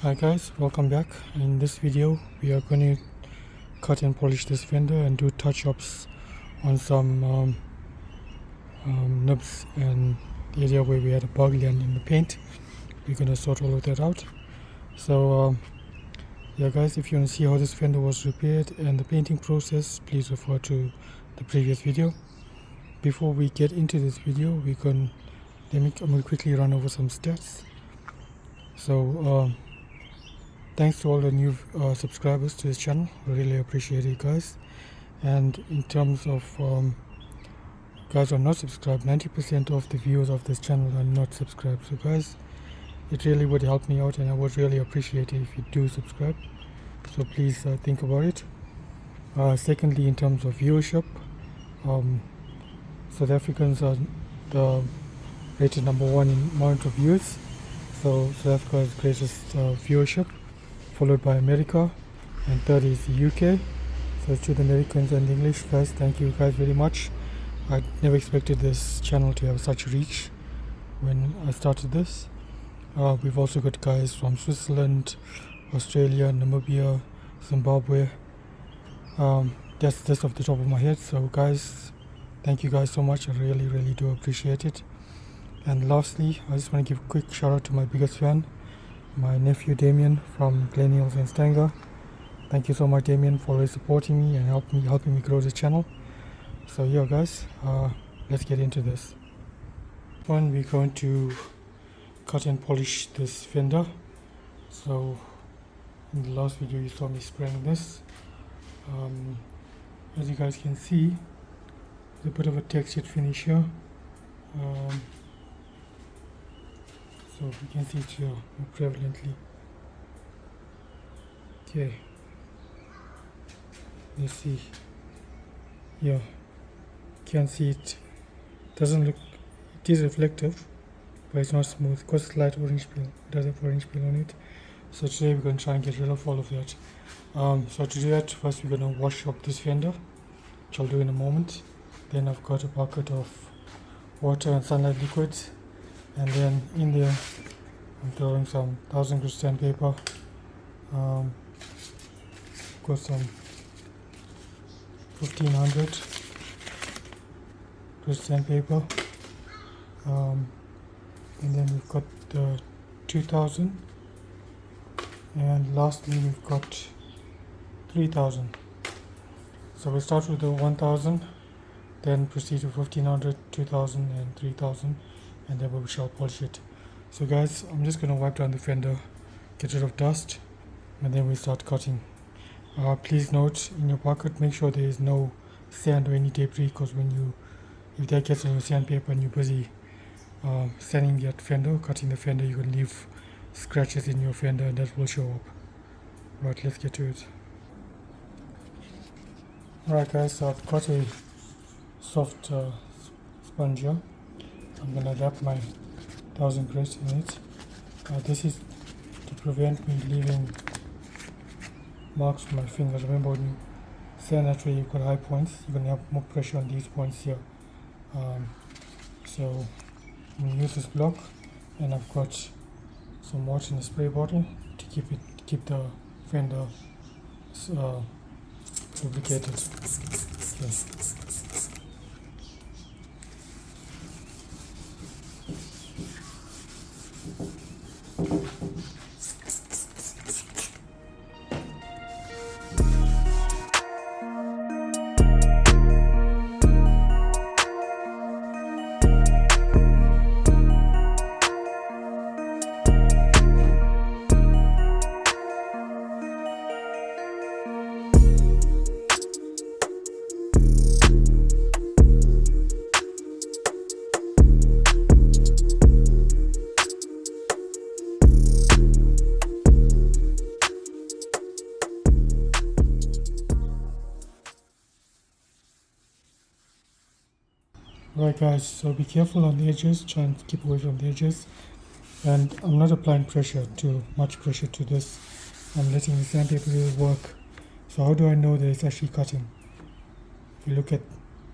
Hi guys, welcome back. In this video we are going to cut and polish this fender and do touch-ups on some nibs and the area where we had a bug land in the paint. We're going to sort all of that out. So yeah guys, if you want to see how this fender was repaired and the painting process, please refer to the previous video. Before we get into this video, I'm going to quickly run over some stats. So thanks to all the new subscribers to this channel. Really appreciate it, guys. And in terms of guys who are not subscribed, 90% of the viewers of this channel are not subscribed. So guys, it really would help me out, and I would really appreciate it if you do subscribe. So please think about it. Secondly, in terms of viewership, South Africans are rated #1 in amount of views. So South Africa is the greatest viewership, followed by America, and third is the UK. So to the Americans and English guys, thank you guys very much. I never expected this channel to have such reach when I started this. We've also got guys from Switzerland, Australia, Namibia, Zimbabwe. That's off the top of my head. So guys, thank you guys so much. I really do appreciate it. And lastly, I just want to give a quick shout out to my biggest fan, my nephew Damien from Glen Hills and Stanger. Thank you so much, Damien, for always supporting me and helping me grow this channel. So yeah guys, let's get into this. One, we're going to cut and polish this fender. So in the last video you saw me spraying this. As you guys can see, there's a bit of a textured finish here. So we can see it here more prevalently. Okay, let's see. Yeah, you can see it doesn't look, it is reflective, but it's not smooth. Got slight orange peel, it does have orange peel on it. So today we're going to try and get rid of all of that. So to do that, first we're going to wash up this fender, which I'll do in a moment. Then I've got a bucket of water and sunlight liquids, and then in there I'm throwing some 1000 grit sandpaper. Got some 1500 grit sandpaper, and then we've got the 2000, and lastly we've got 3000. So we'll start with the 1000, then proceed to 1500, 2000 and 3000, and then we shall polish it. So guys, I'm just going to wipe down the fender, get rid of dust, and then we start cutting. Please note, in your bucket, make sure there is no sand or any debris, because if that gets on your sandpaper and you're busy sanding that fender, cutting the fender, you can leave scratches in your fender and that will show up. Right, let's get to it. Alright guys, so I've got a soft sponge here. I'm going to wrap my 1000 grit in it. This is to prevent me leaving marks on my fingers. Remember, when you sand that way, you've got high points, you're going to have more pressure on these points here. So I'm going to use this block, and I've got some water in a spray bottle to keep the fender lubricated. Okay. Right guys, so be careful on the edges, try and keep away from the edges. And I'm not applying much pressure to this. I'm letting the sandpaper really work. So how do I know that it's actually cutting? If you look at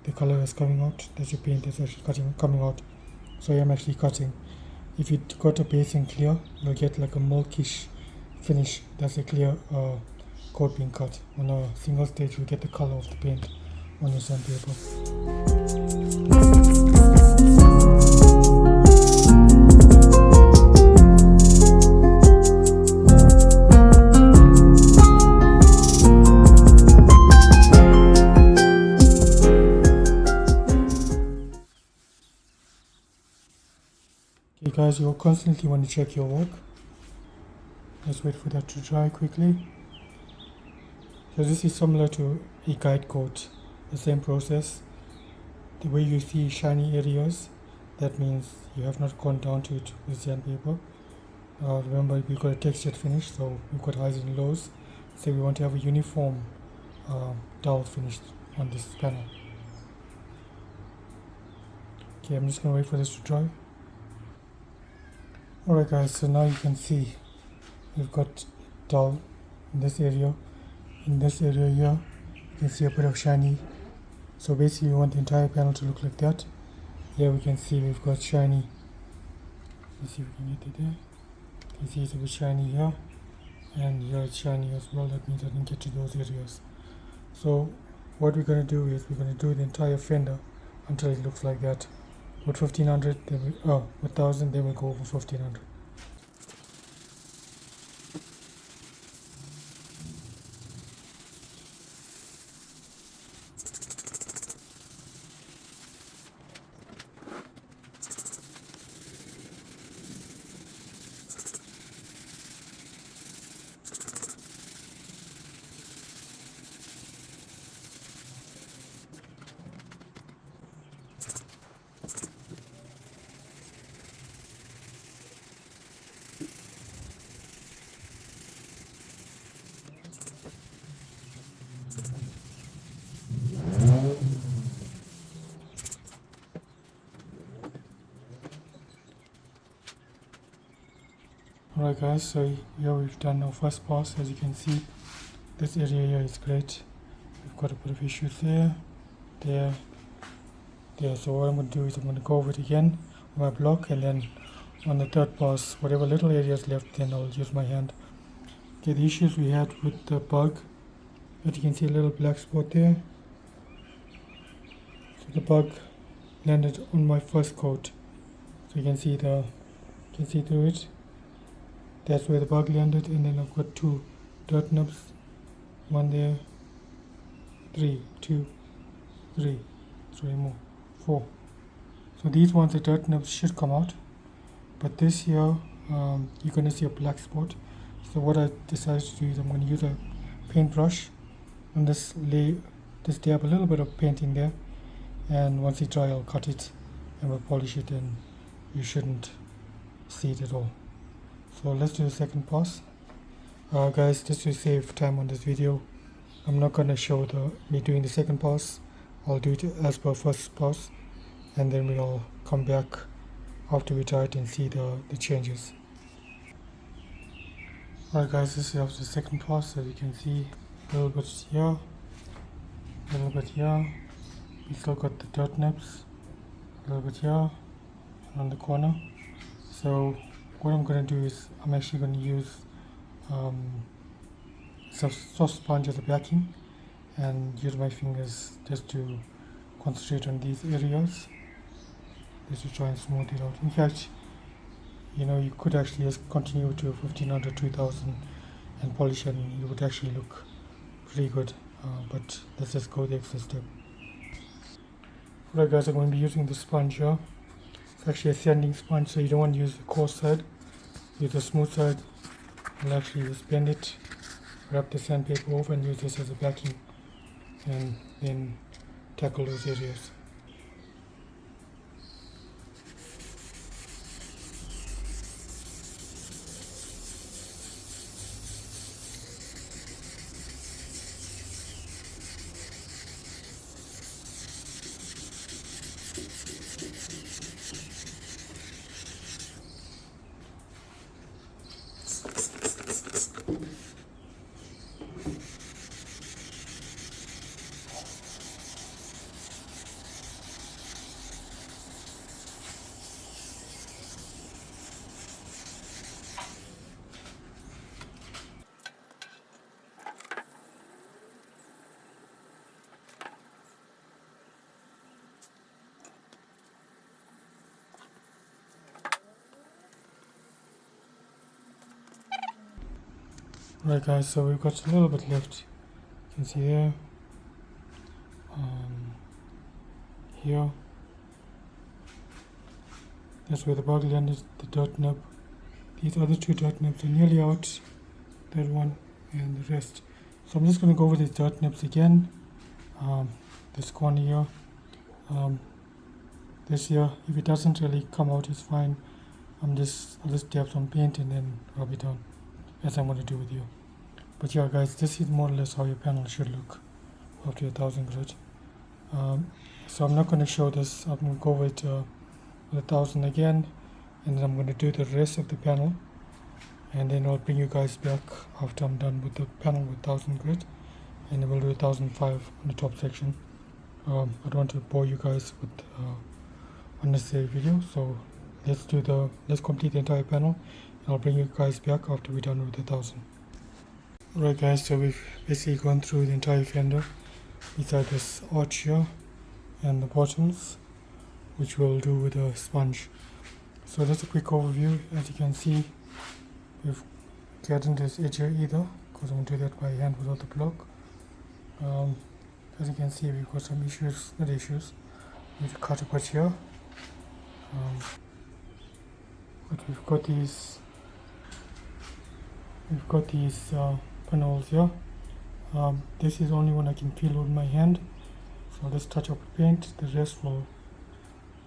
the color that's coming out, that's your paint that's actually coming out. So I'm actually cutting. If you got a base in clear, you'll get like a milkish finish. That's a clear coat being cut. On a single stage, you get the color of the paint on your sandpaper. Okay guys, you constantly want to check your work. Let's wait for that to dry quickly. So this is similar to a guide coat, the same process. The way you see shiny areas, that means you have not gone down to it with sandpaper. Remember, we've got a textured finish, so we've got highs and lows. So we want to have a uniform dull finish on this panel. Okay, I'm just going to wait for this to dry. Alright guys, so now you can see we've got dull in this area. In this area here, you can see a bit of shiny. So basically we want the entire panel to look like that. Here we can see we've got shiny. Let's see if we can get it there. You can see it's a bit shiny here. And here it's shiny as well. That means I didn't get to those areas. So what we're going to do is we're going to do the entire fender until it looks like that. With 1500, then we, 1000, then we go over 1500. Alright guys, so here we've done our first pass. As you can see, this area here is great. We've got a bit of issues there. So what I'm going to do is I'm going to go over it again on my block, and then on the third pass, whatever little area is left, then I'll use my hand. Okay, the issues we had with the bug, as you can see a little black spot there. So the bug landed on my first coat. So you can see through it. That's where the bug landed, and then I've got 2 dirt nibs, 1 there, 3, 2, 3, 3 more, 4. So these ones, the dirt nibs should come out, but this here, you're going to see a black spot. So what I decided to do is I'm going to use a paintbrush and just dab a little bit of paint in there, and once it's dry I'll cut it and we'll polish it, and you shouldn't see it at all. So let's do the second pass. Guys, just to save time on this video, I'm not going to show me doing the second pass. I'll do it as per first pass, and then we'll come back after we try it and see the changes. Alright guys, this is after the second pass. As you can see, a little bit here, a little bit here. We still got the dirt nibs, a little bit here, around the corner. So what I'm going to do is I'm actually going to use some soft sponge as a backing, and use my fingers just to concentrate on these areas, just to try and smooth it out. In fact, you could actually just continue to 1500, 2000 and polish, and it would actually look pretty good, but let's just go the extra step. Alright guys, I'm going to be using the sponge here. It's actually a sanding sponge, so you don't want to use the coarse side. Use the smooth side. I'll actually just bend it, wrap the sandpaper over, and use this as a backing, and then tackle those areas. Right guys, so we've got a little bit left. You can see there, here, that's where the bug landed, the dirt nib. These other two dirt nibs are nearly out, that one and the rest. So I'm just going to go over these dirt nibs again. This corner here, this here, if it doesn't really come out, it's fine. I'll just dab some paint and then rub it on, as I'm going to do with you. But yeah guys, this is more or less how your panel should look after 1000 grit. So I'm not going to show this. I'm going to go with 1000 again, and then I'm going to do the rest of the panel, and then I'll bring you guys back after I'm done with the panel with 1000 grit, and then we'll do 1005 on the top section. I don't want to bore you guys with unnecessary video, so let's complete the entire panel, and I'll bring you guys back after we're done with the 1000. Right guys, so we've basically gone through the entire fender beside this arch here and the bottoms, which we'll do with a sponge. So that's a quick overview. As you can see, we've gotten this edge here either, because I'm going to do that by hand without the block. As you can see, we've got some issues, not issues, we need to cut a bit here. But we've got these panels here. This is the only one I can feel with my hand, so let's touch up with paint. The rest will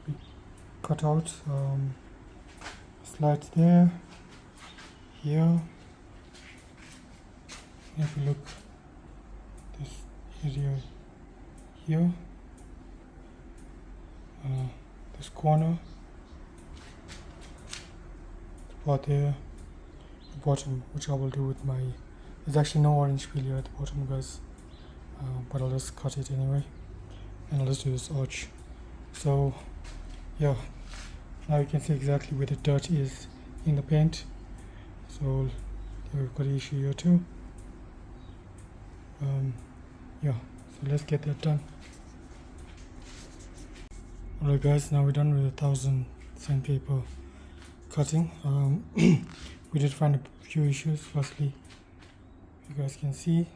be cut out. Slides there, here. If you look, this area here, this corner, the part there, the bottom, which I will do with my, there's actually no orange peel here at the bottom guys, but I'll just cut it anyway, and I'll just do this arch. So yeah, now you can see exactly where the dirt is in the paint. So we've got an issue here too. Yeah, so let's get that done. Alright guys, now we're done with 1000 sandpaper cutting. We did find a few issues. Firstly, you guys can see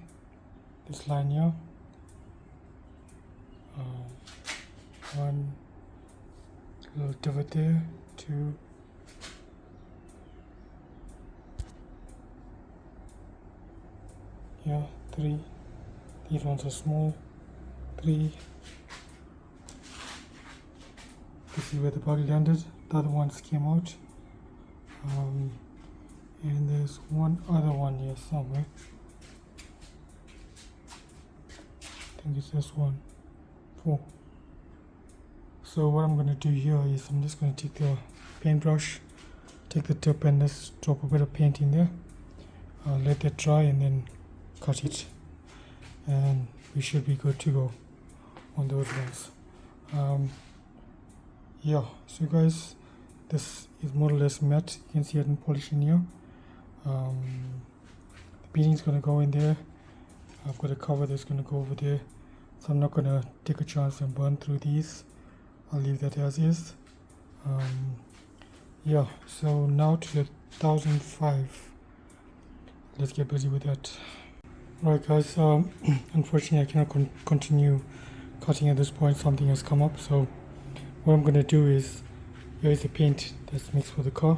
this line here, one little divot there, two, yeah, three. These ones are small, three. This is where the bug landed. The other ones came out, and there's one other one here somewhere. I think it's this one, 4. So what I'm going to do here is I'm just going to take the paintbrush, take the tip, and just drop a bit of paint in there. Let that dry and then cut it, and we should be good to go on those ones. Yeah, so guys, this is more or less matte. You can see it in polish in here. The beading is going to go in there. I've got a cover that's going to go over there, so I'm not going to take a chance and burn through these. I'll leave that as is. Yeah, so now to the 1005. Let's get busy with that. Right guys, unfortunately I cannot continue cutting at this point. Something has come up, so what I'm going to do is, here is the paint that's mixed for the car.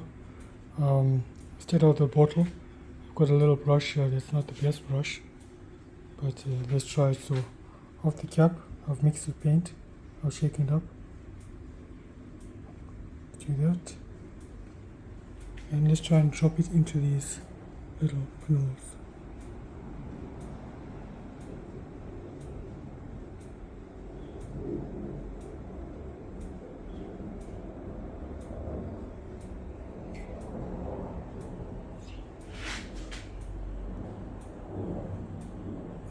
Straight out of the bottle, I've got a little brush here. That's not the best brush, but let's try it. So off the cap, I've mixed the paint, I've shaken it up, do that, and let's try and drop it into these little pools.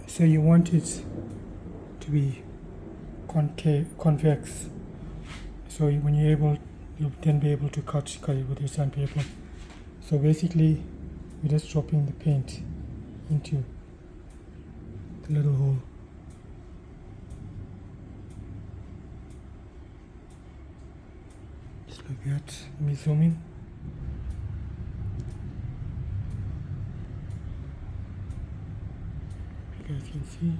So you want it to be convex. So when you'll then be able to cut it with your sandpaper. So basically, we're just dropping the paint into the little hole. Just like that. Let me zoom in. can see.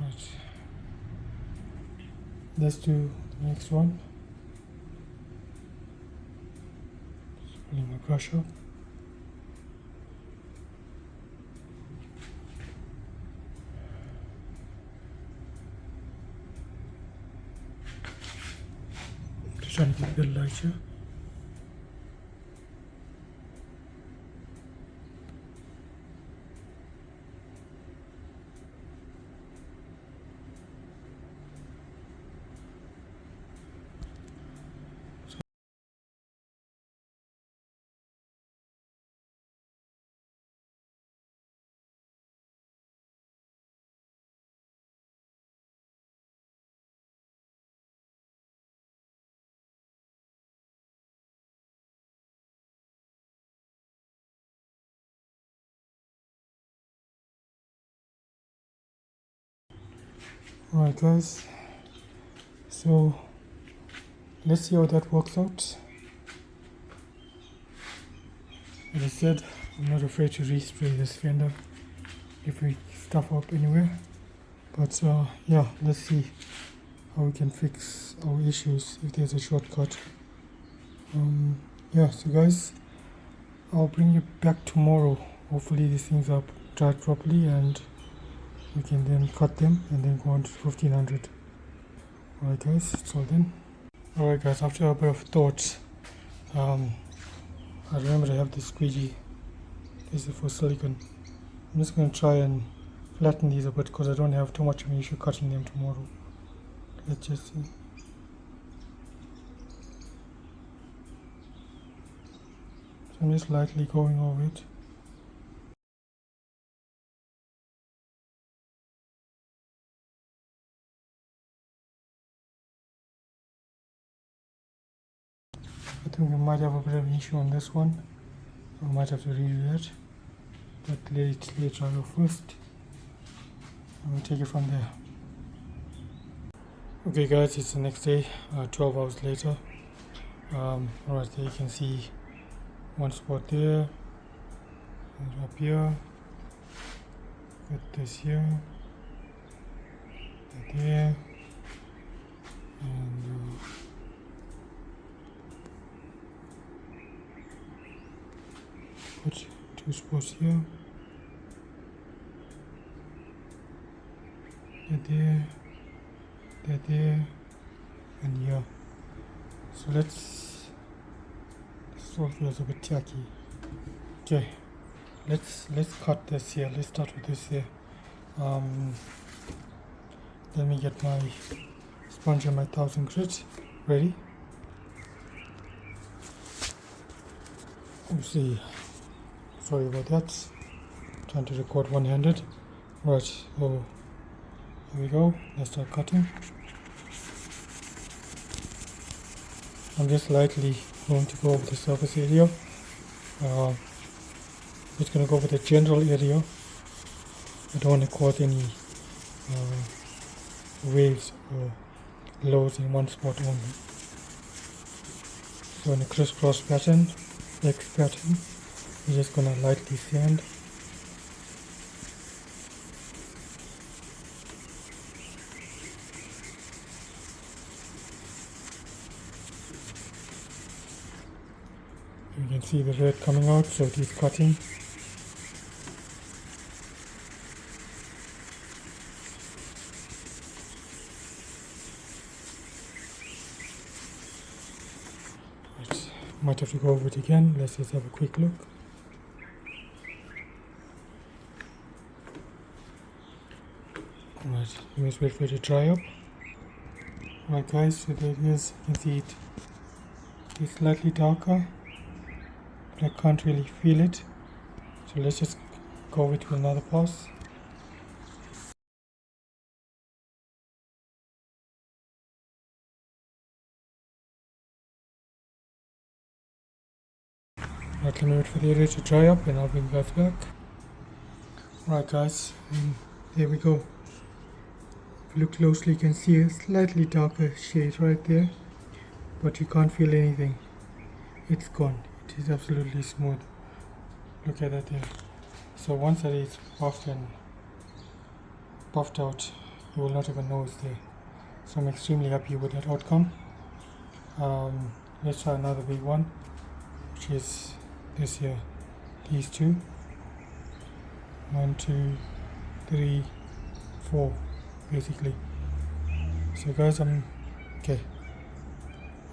Right, let's do the next one. Just pulling my brush up. Just trying to get a bit lighter. Alright guys, so let's see how that works out. As I said, I'm not afraid to respray this fender if we stuff up anywhere. But yeah, let's see how we can fix our issues if there's a shortcut. Yeah, so guys, I'll bring you back tomorrow. Hopefully these things are dried properly and we can then cut them and then go on to 1500. Alright guys, it's all done. Alright guys, after a bit of thought, I remember I have this squeegee. This is for silicone. I'm just going to try and flatten these a bit because I don't have too much of an issue cutting them tomorrow. Let's just see. So I'm just lightly going over it. I think we might have a bit of an issue on this one. I might have to redo that. But let it dry off first. And we'll take it from there. Okay guys, it's the next day, 12 hours later. Alright, there you can see one spot there, and up here, got this here, that there, and put two spots here, that there, and here. So this all feels a bit tacky. Okay, let's cut this here. Let's start with this here. Let me get my sponge and my 1000 grit ready. Let's see. Sorry about that. Trying to record one-handed. Right, so here we go. Let's start cutting. I'm just lightly going to go over the surface area. Just going to go over the general area. I don't want to cause any waves or lows in one spot only. So in a crisscross pattern, X pattern, we're just going to lightly sand. You can see the red coming out, so it is cutting. Right. Might have to go over it again. Let's just have a quick look. Alright, let me just wait for it to dry up. Alright guys, so there it is. You can see it is slightly darker. I can't really feel it, so let's just go with another pass. Right, let me wait for the area to dry up and I'll bring you guys back. Right guys, and there we go. If you look closely you can see a slightly darker shade right there, but you can't feel anything. It's gone. It is absolutely smooth. Look at that there. So once that is buffed and buffed out, you will not even know it's there. So I'm extremely happy with that outcome. Let's try another big one, which is this here. These two. 1, 2, 3, 4, basically. So guys, okay.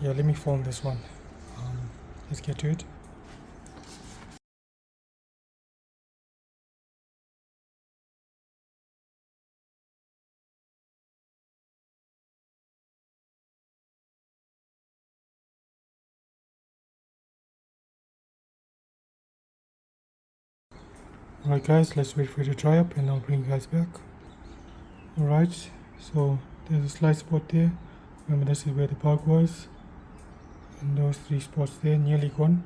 Yeah, let me form this one. Let's get to it. Alright guys, let's wait for it to dry up and I'll bring you guys back. Alright, so there's a slight spot there. Remember, this is where the bug was. And those 3 spots there, nearly gone.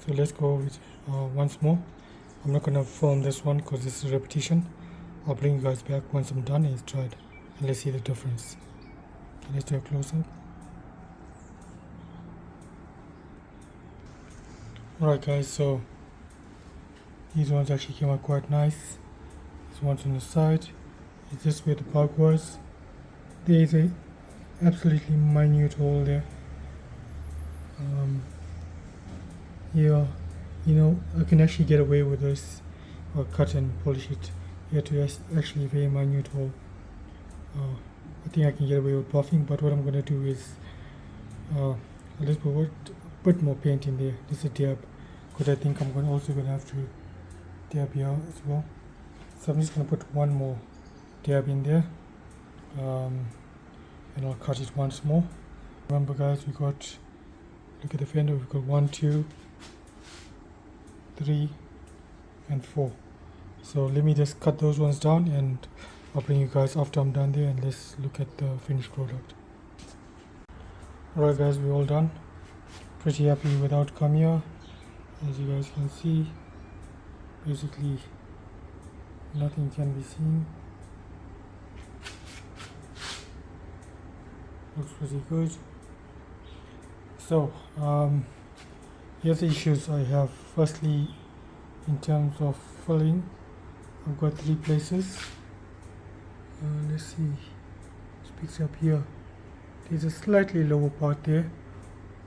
So let's go over it once more. I'm not gonna film this one because this is a repetition. I'll bring you guys back once I'm done and it's dried. And let's see the difference. Okay, let's do a close up. Alright guys, so these ones actually came out quite nice. These ones on the side. Is this where the bug was? There is a absolutely minute hole there. Yeah, you know, I can actually get away with this or cut and polish it here to actually a very minute hole. I think I can get away with buffing, but what I'm going to do is let's put a bit more paint in there. This is a dab, because I think I'm also going to have to dab here as well. So I'm just going to put one more dab in there, and I'll cut it once more. Remember guys, we got, look at the fender, we've got 1, 2, 3 and 4. So let me just cut those ones down and I'll bring you guys after I'm done there and let's look at the finished product. Alright guys, we're all done. Pretty happy with the outcome here. As you guys can see, basically nothing can be seen. Looks pretty good. So here's the issues I have. Firstly, in terms of filling, I've got 3 places. Let's see, it picks up here. There's a slightly lower part there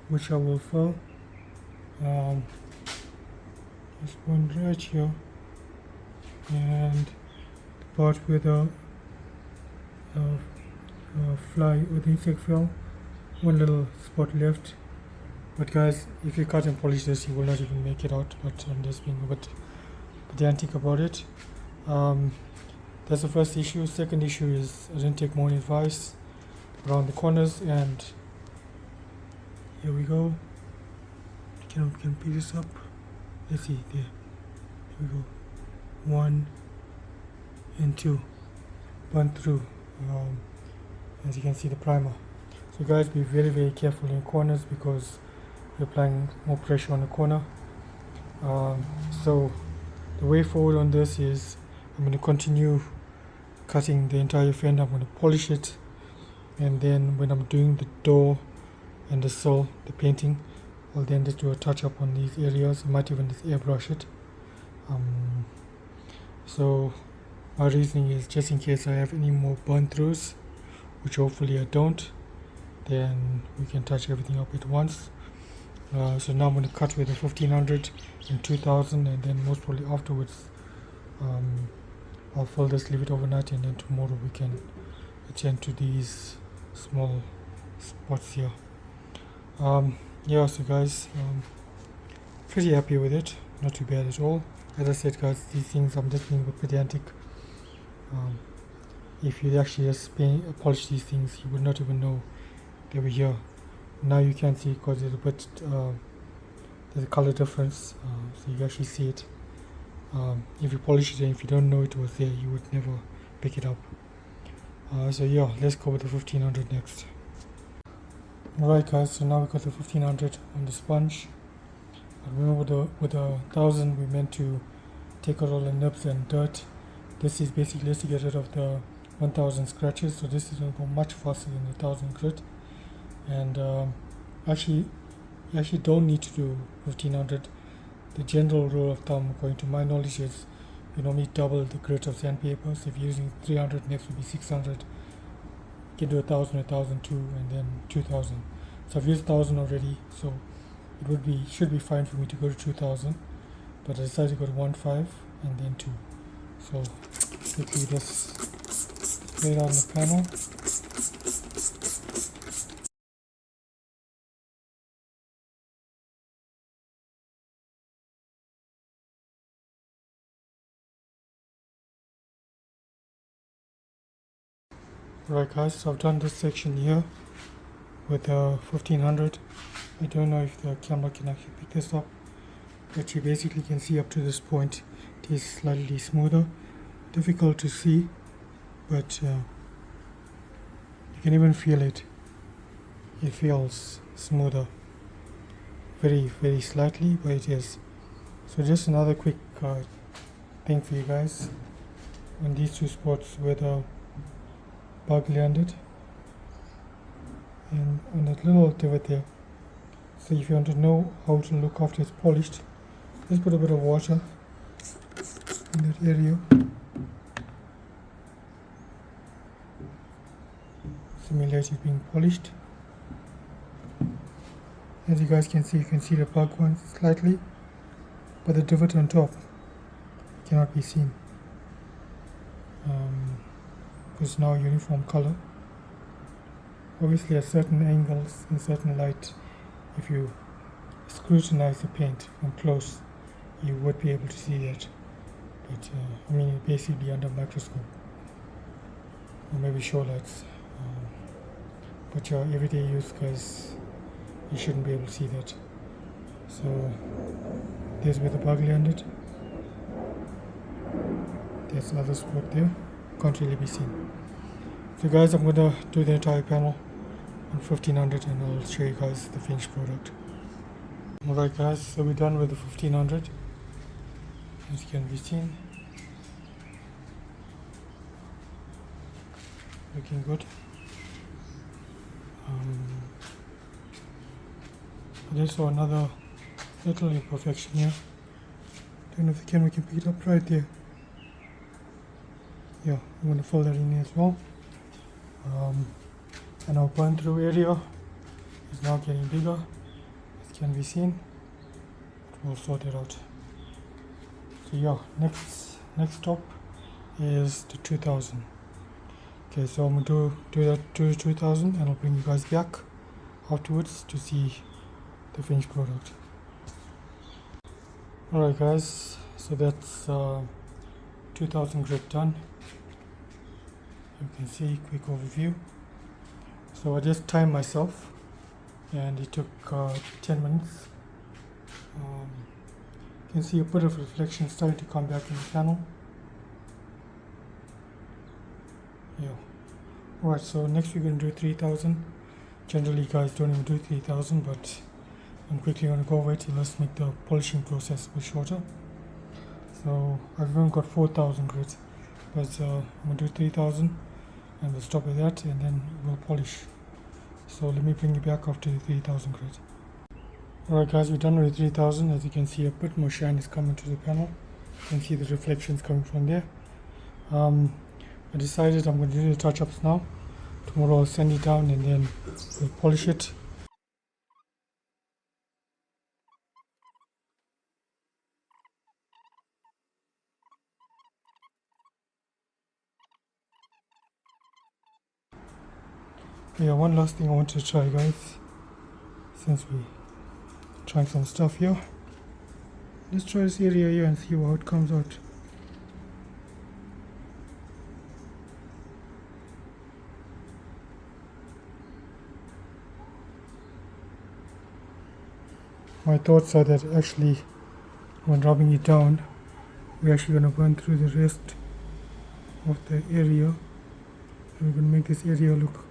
which I will fill. This one right here, and the part where the fly or the insect fell, one little spot left. But guys, if you cut and polish this, you will not even make it out. But I'm just being a bit pedantic about it. That's the first issue. Second issue is I didn't take more advice around the corners, and here we go. Can pick this up. Let's see there. Here we go. 1 and 2 burnt through. As you can see, the primer. So guys, be very, very careful in corners because you're applying more pressure on the corner. So the way forward on this is I'm going to continue cutting the entire fender. I'm going to polish it, and then when I'm doing the door and the sill, the painting, I'll then just do a touch up on these areas. I might even just airbrush it. So my reasoning is just in case I have any more burn throughs, which hopefully I don't, then we can touch everything up at once. So now I'm going to cut with the 1500 and 2000, and then most probably afterwards I'll fill this, leave it overnight, and then tomorrow we can attend to these small spots here. Yeah, so guys, pretty happy with it, not too bad at all. As I said guys, these things I'm just being a bit pedantic. If you actually just polish these things, you would not even know they were here. Now you can see because there's a bit there's a color difference, so you actually see it. If you polish it and if you don't know it was there, you would never pick it up. So yeah, let's go with the 1500 next. Alright guys, so now we got the 1500 on the sponge. And remember with the 1000 we meant to take out all the nibs and dirt. This is basically just to get rid of the 1000 scratches, so this is going to go much faster than the 1000 grit. And you actually don't need to do 1500. The general rule of thumb, according to my knowledge, is you normally double the grit of sandpaper. So if you're using 300, next will be 600. You can do 1,000, 1,002, and then 2,000. So I've used 1,000 already, so should be fine for me to go to 2,000. But I decided to go to 1.5 and then 2. So quickly just spray it out on the panel. Right guys, so I've done this section here with 1500. I don't know if the camera can actually pick this up, but you basically can see up to this point it is slightly smoother. Difficult to see, but you can even feel it. It feels smoother, very slightly, but it is. So just another quick thing for you guys on these two spots where the bug landed and on that little divot there. So if you want to know how to look after it's polished, just put a bit of water in that area. Simulate it being polished. As you guys can see, you can see the bug one slightly, but the divot on top cannot be seen. It's now a uniform color. Obviously at certain angles, in certain light, if you scrutinize the paint from close, you would be able to see that. But I mean, basically under microscope, or maybe show lights. But your everyday use, guys, you shouldn't be able to see that. So there's where the bug landed. There's another spot there, can't really be seen. So guys, I'm gonna do the entire panel on 1500 and I'll show you guys the finished product. Alright guys, so we're done with the 1500, as can be seen. Looking good. There's another little imperfection here. Don't know if the camera can pick it up right there. Yeah, I'm going to fill that in as well. And our burn through area is now getting bigger, as can be seen. We'll sort it out. So yeah, next stop is the 2000. Okay, so I'm going to do that to 2000 and I'll bring you guys back afterwards to see the finished product. Alright guys, so that's 2000 grit done. You can see, quick overview. So I just timed myself and it took 10 minutes. You can see a bit of reflection starting to come back in the panel. Yeah. Alright, so next we're going to do 3000. Generally guys don't even do 3000, but I'm quickly going to go over it and let's make the polishing process a bit shorter. So I've even got 4000 grit, but I'm going to do 3000 and we'll stop at that and then we'll polish. So let me bring you back after the 3000 grit. Alright guys, we're done with 3000. As you can see, a bit more shine is coming to the panel. You can see the reflections coming from there. I decided I'm going to do the touch-ups now. Tomorrow I'll sand it down and then we'll polish it. Yeah, one last thing I want to try guys, since we're trying some stuff here. Let's try this area here and see how it comes out. My thoughts are that actually when rubbing it down, we're actually going to burn through the rest of the area and we're going to make this area look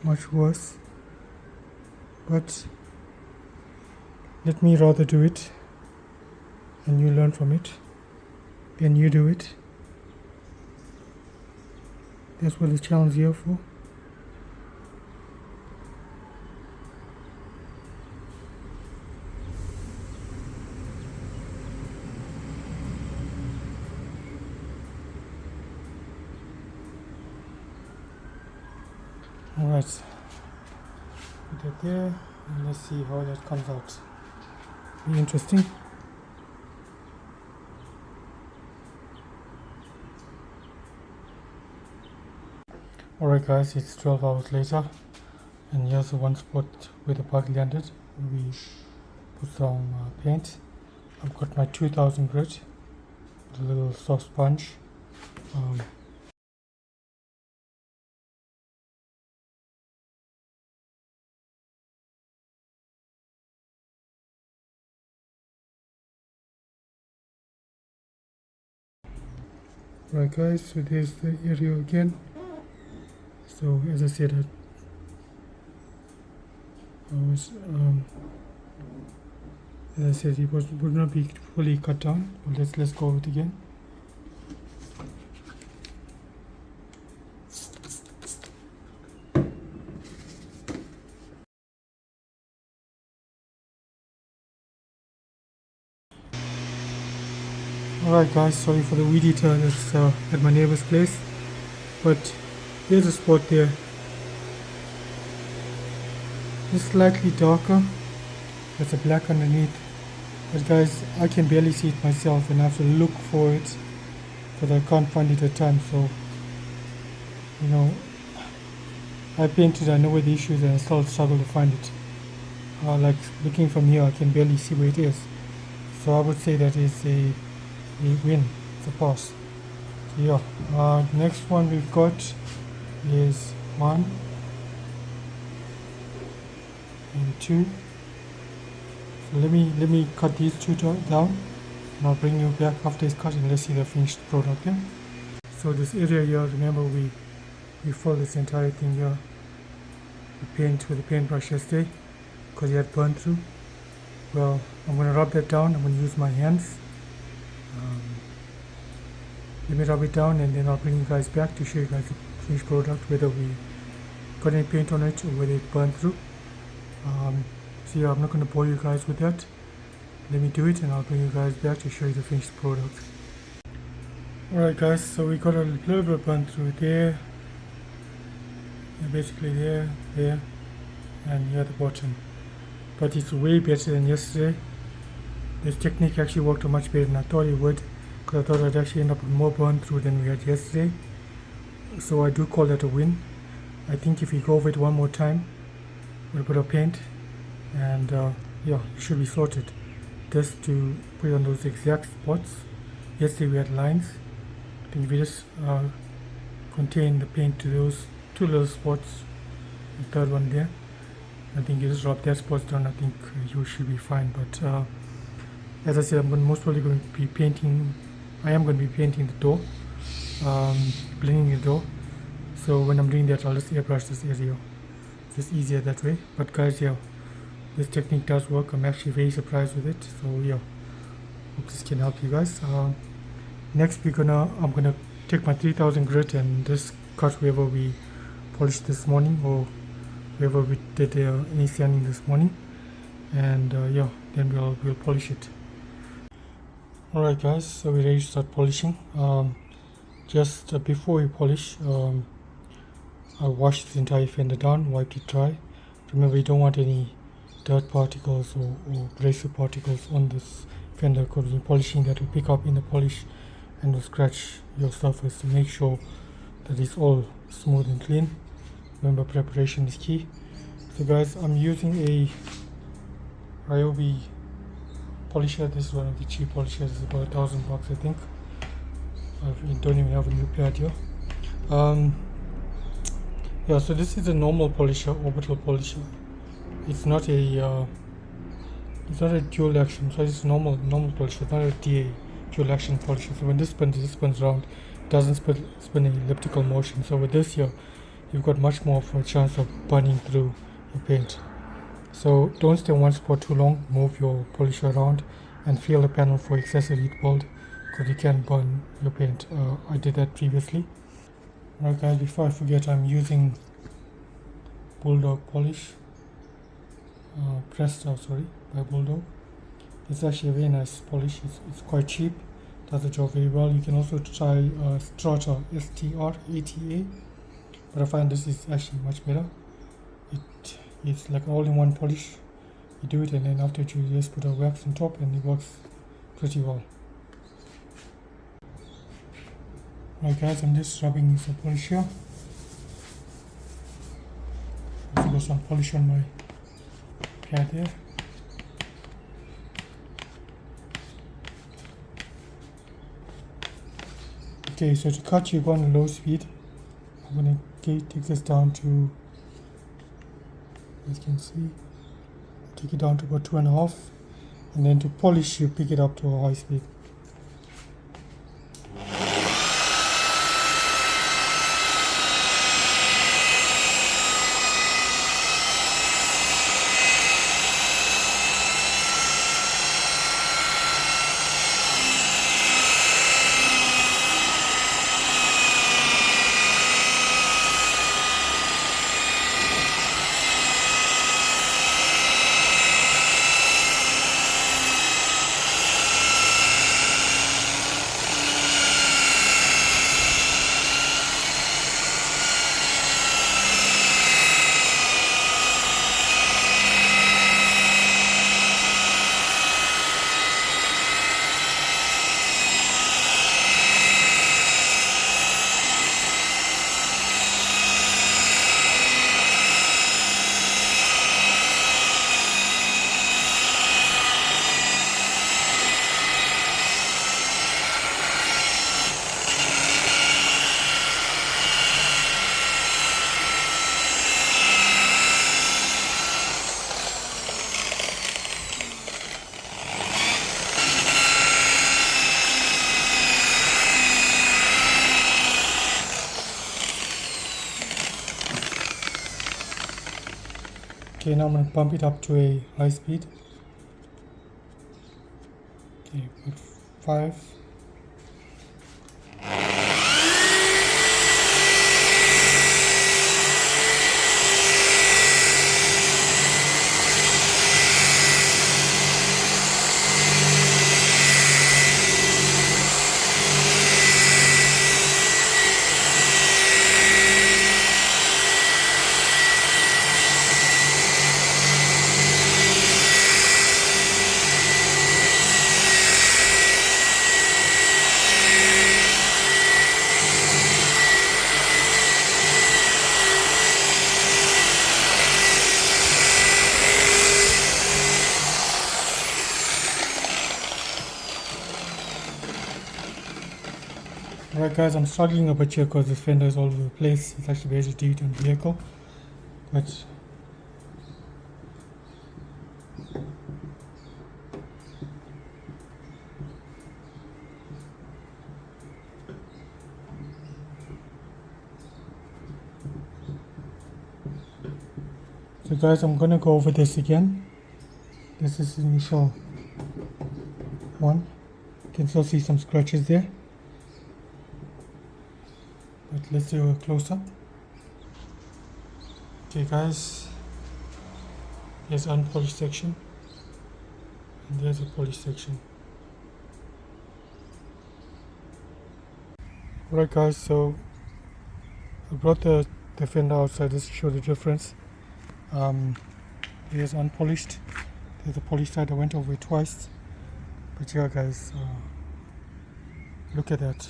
much worse. But let me rather do it and you learn from it, then you do it. That's what the challenge is here for. Alright, put that there and let's see how that comes out. Be interesting. Alright guys, it's 12 hours later and here's the one spot where the bug landed. We put some paint. I've got my 2000 grit, a little soft sponge. Right guys, so there's the area again. So as I said, it would not be fully cut down. But let's go over it again. Alright guys, sorry for the weedy turn. It's at my neighbor's place, but there's a spot there. It's slightly darker. There's a black underneath. But guys, I can barely see it myself and I have to look for it because I can't find it at times. So, you know, I painted, I know where the issue is and I still struggle to find it. Like looking from here, I can barely see where it is. So I would say that is a win, it's a pass. So yeah, next one we've got is 1 and 2. So let me cut these two down and I'll bring you back after it's cut and let's see the finished product. Yeah? So this area here, remember we filled this entire thing here with paint with a paintbrush yesterday because it had burned through. Well, I'm going to rub that down. I'm going to use my hands. Let me rub it down and then I'll bring you guys back to show you guys the finished product, whether we got any paint on it or whether it burned through. So yeah, I'm not going to bore you guys with that. Let me do it and I'll bring you guys back to show you the finished product. Alright guys, so we got a little bit of burn through there, and basically there, and here at the bottom. But it's way better than yesterday. This technique actually worked much better than I thought it would, because I thought I'd actually end up with more burn through than we had yesterday. So I do call that a win. I think if we go over it one more time with a bit of paint, and yeah, it should be sorted. Just to put on those exact spots. Yesterday we had lines. I think if we just contain the paint to those two little spots, the third one there, I think you just rub that spot down. I think you should be fine. But as I said, I'm most probably going to be painting. I am going to be painting the door, blending the door. So when I'm doing that, I'll just airbrush this area. It's just easier that way. But guys, yeah, this technique does work. I'm actually very surprised with it. So yeah, hope this can help you guys. Next, I'm gonna take my 3000 grit and just cut wherever we polished this morning or wherever we did any sanding this morning, and yeah, then we'll polish it. Alright guys, so we're ready to start polishing. Just before we polish, I washed this entire fender down, wiped it dry. Remember, you don't want any dirt particles or abrasive particles on this fender, because when you're polishing, that will pick up in the polish and will scratch your surface. To make sure that it's all smooth and clean, remember, preparation is key. So guys, I'm using a Ryobi polisher. This is one of the cheap polishers. It's about $1,000, I think. I don't even have a new pad here. Yeah, so this is a normal polisher, orbital polisher. It's not a dual action. So it's normal polisher. It's not a DA, dual action polisher. So when this spins around, it doesn't spin in elliptical motion. So with this here, you've got much more of a chance of burning through your paint. So don't stay in one spot too long. Move your polisher around and feel the panel for excessive heat build, because you can burn your paint. I did that previously. Alright guys, before I forget, I'm using Bulldog polish, pressed out, sorry, by Bulldog. It's actually a very nice polish. It's quite cheap, does the job very well. You can also try Strata, STRATA. but I find this is actually much better. It's like all-in-one polish. You do it and then after you just put a wax on top and it works pretty well. Right guys, I'm just rubbing some polish here. Also got some polish on my pad there. Okay, so to cut you go on a low speed. I'm going to take this down to, as you can see, take it down to about 2.5, and then to polish you pick it up to a high speed. Okay, now I'm going to pump it up to a high speed. Okay, put 5. Alright guys, I'm struggling a bit here because this fender is all over the place. It's actually very deep on the vehicle, but so guys, I'm gonna go over this again. This is the initial one. You can still see some scratches there. But let's do a close-up. Okay guys, here's unpolished section and there's a polished section. Alright guys, so I brought the fender outside just to show the difference. Here's unpolished, there's the polished side. I went over it twice, but yeah guys, look at that.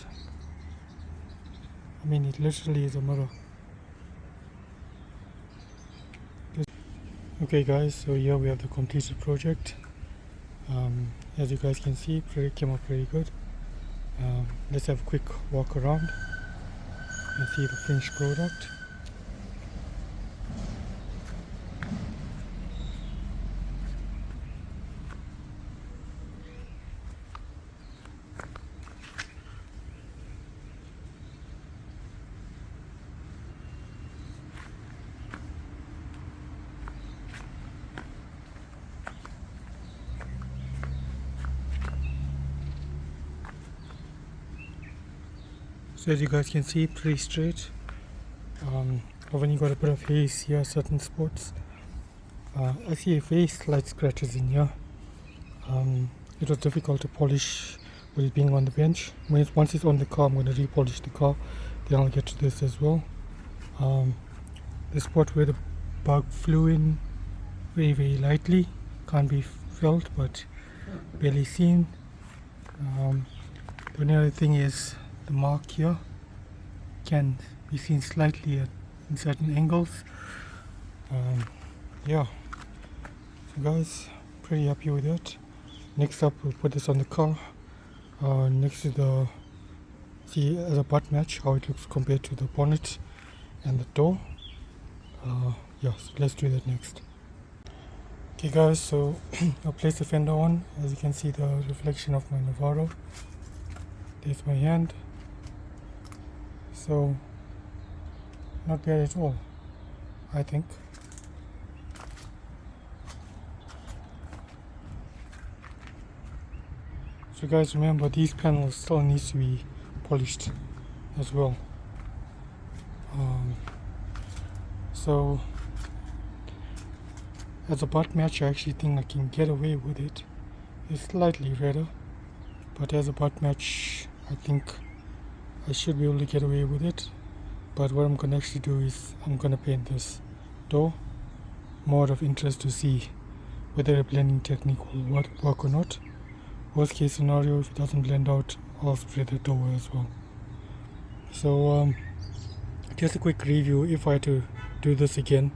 I mean, it literally is a mirror. Okay guys, so here we have the completed project. As you guys can see, it came out pretty good. Let's have a quick walk around and see the finished product. So as you guys can see, pretty straight. When you got a bit of haze here, certain spots. I see a very slight scratches in here. It was difficult to polish with it being on the bench. Once it's on the car, I'm going to repolish the car. Then I'll get to this as well. The spot where the bug flew in very, very lightly, can't be felt but barely seen. The only other thing is the mark here can be seen slightly in certain angles. Yeah, so guys, pretty happy with it. Next up, we'll put this on the car next to the, see as a butt match how it looks compared to the bonnet and the door. Yeah, so let's do that next. Okay guys, so I'll place the fender on. As you can see, the reflection of my Navarro. There's my hand. So not bad at all, I think. So guys, remember these panels still needs to be polished as well. So as a butt match, I actually think I can get away with it. It's slightly redder, but as a butt match, I think I should be able to get away with it. But what I'm going to actually do is I'm going to paint this door. More of interest to see whether a blending technique will work or not. Worst case scenario, if it doesn't blend out, I'll spray the door as well. So just a quick review. If I had to do this again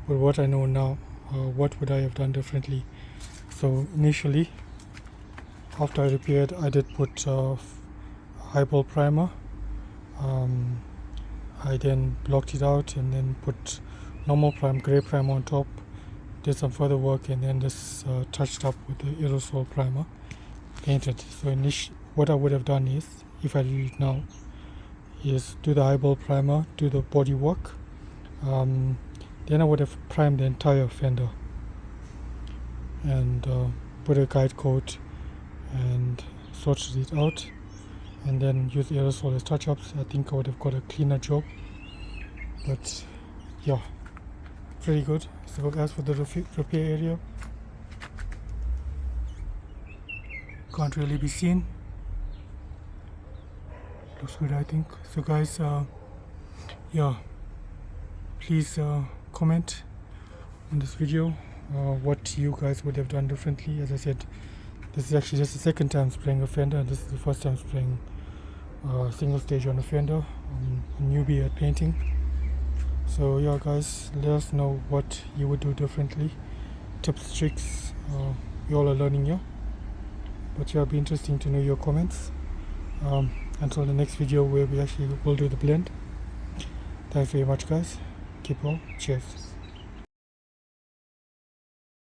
with what I know now, what would I have done differently? So initially, after I repaired, I did put highball primer. I then blocked it out and then put normal grey primer on top. Did some further work and then just touched up with the aerosol primer, painted. So what I would have done is, if I did it now, is do the highball primer, do the body work. Then I would have primed the entire fender and put a guide coat and sorted it out, and then use aerosol as touch-ups. I think I would have got a cleaner job, but yeah, pretty good. So as for the repair area, can't really be seen. Looks good, I think. So guys, yeah, please comment on this video what you guys would have done differently. As I said, this is actually just the second time spraying a fender, and this is the first time spraying single stage on a fender. I'm a newbie at painting. So yeah guys, let us know what you would do differently, tips, tricks. We all are learning here, but yeah, it'll be interesting to know your comments. Until the next video where we actually will do the blend. Thanks very much guys. Keep well. Cheers.